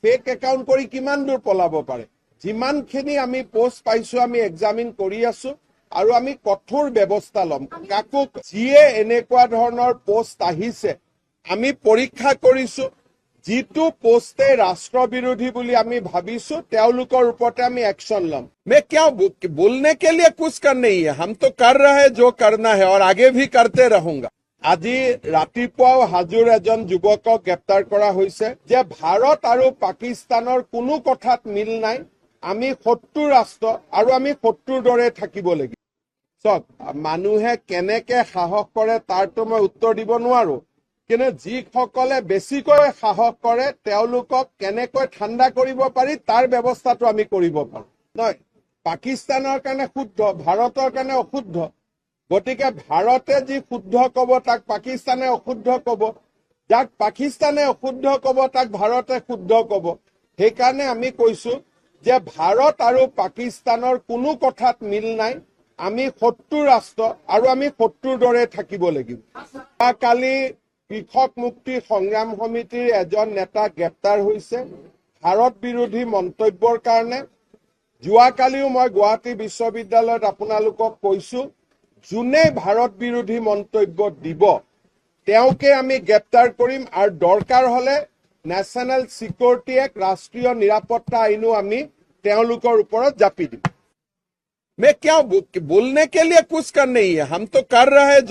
Fake account কৰি কিমান দূৰ পলাব পাৰে। যিমানখিনি আমি পোষ্ট পাইছো আমি এক্সামিন কৰি আছো আৰু আমি কঠোৰ ব্যৱস্থা ল'ম। কাকো যিয়ে এনেকুৱা ধৰণৰ পোষ্ট আহিছে আমি পৰীক্ষা কৰিছো, যিটো পোষ্টে ৰাষ্ট্ৰবিৰোধী বুলি আমি ভাবিছো তেওঁলোকৰ ওপৰতে আমি একশ্যন ল'ম। मैं क्या बोलने के लिए कुछ कर नहीं है, हम तो कर रहे हैं जो करना है और आगे भी करते रहूंगा। আজি ৰাতিপুৱাও হাজোৰ এজন যুৱকক গ্ৰেপ্তাৰ কৰা হৈছে যে ভাৰত আৰু পাকিস্তানৰ কোনো কথাত মিল নাই, আমি শত্ৰু ৰাষ্ট্ৰ আৰু আমি শত্ৰুৰ দৰে থাকিব লাগিব। চক মানুহে কেনেকে সাহস কৰে তাৰতো মই উত্তৰ দিব নোৱাৰো, কিন্তু যিসকলে বেছিকৈ সাহস কৰে তেওঁলোকক কেনেকৈ ঠাণ্ডা কৰিব পাৰি তাৰ ব্যৱস্থাটো আমি কৰিব পাৰো। নহয়, পাকিস্তানৰ কাৰণে শুদ্ধ, ভাৰতৰ কাৰণে অশুদ্ধ। গতিকে ভাৰতে যি শুদ্ধ কব তাক পাকিস্তানে অশুদ্ধ কব, যাক পাকিস্তানে অশুদ্ধ কব তাক ভাৰতে শুদ্ধ কব। সেইকাৰণে আমি কৈছো যে ভাৰত আৰু পাকিস্তানৰ কোনো কথাত মিল নাই, আমি শত্ৰু ৰাষ্ট্ৰ আৰু আমি শত্ৰুৰ দৰে থাকিব লাগিব। কালি কৃষক মুক্তি সংগ্ৰাম সমিতিৰ এজন নেতা গ্ৰেপ্তাৰ হৈছে ভাৰত বিৰোধী মন্তব্যৰ কাৰণে। যোৱাকালিও মই গুৱাহাটী বিশ্ববিদ্যালয়ত আপোনালোকক কৈছো, যোনে ভাৰত বিৰোধী মন্তব্য দিব তেওঁকে আমি গ্ৰেপ্তাৰ কৰিম আৰু দৰকাৰ হলে নেশ্যনেল চিকিউৰিটি এক্ট, ৰাষ্ট্ৰীয় নিৰাপত্তা আইনো আমি তেওঁলোকৰ ওপৰত জাপি দিম। मैं क्या बोलने के लिए कुछ कर नहीं है, हम तो कर रहे हैं जो